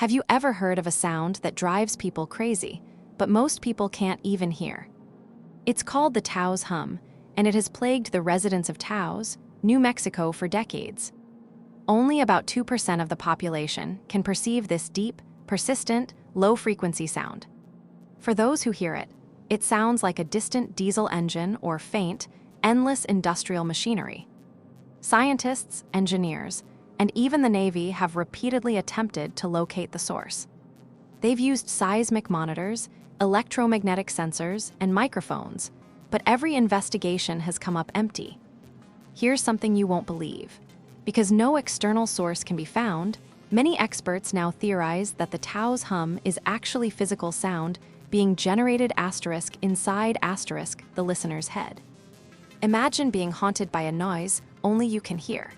Have you ever heard of a sound that drives people crazy, but most people can't even hear? It's called the Taos hum, and it has plagued the residents of Taos, New Mexico for decades. Only about 2% of the population can perceive this deep, persistent, low-frequency sound. For those who hear it, it sounds like a distant diesel engine or faint, endless industrial machinery. Scientists, engineers, and even the Navy have repeatedly attempted to locate the source. They've used seismic monitors, electromagnetic sensors, and microphones, but every investigation has come up empty. Here's something you won't believe. Because no external source can be found, many experts now theorize that the Taos hum is actually physical sound being generated inside the listener's head. Imagine being haunted by a noise only you can hear.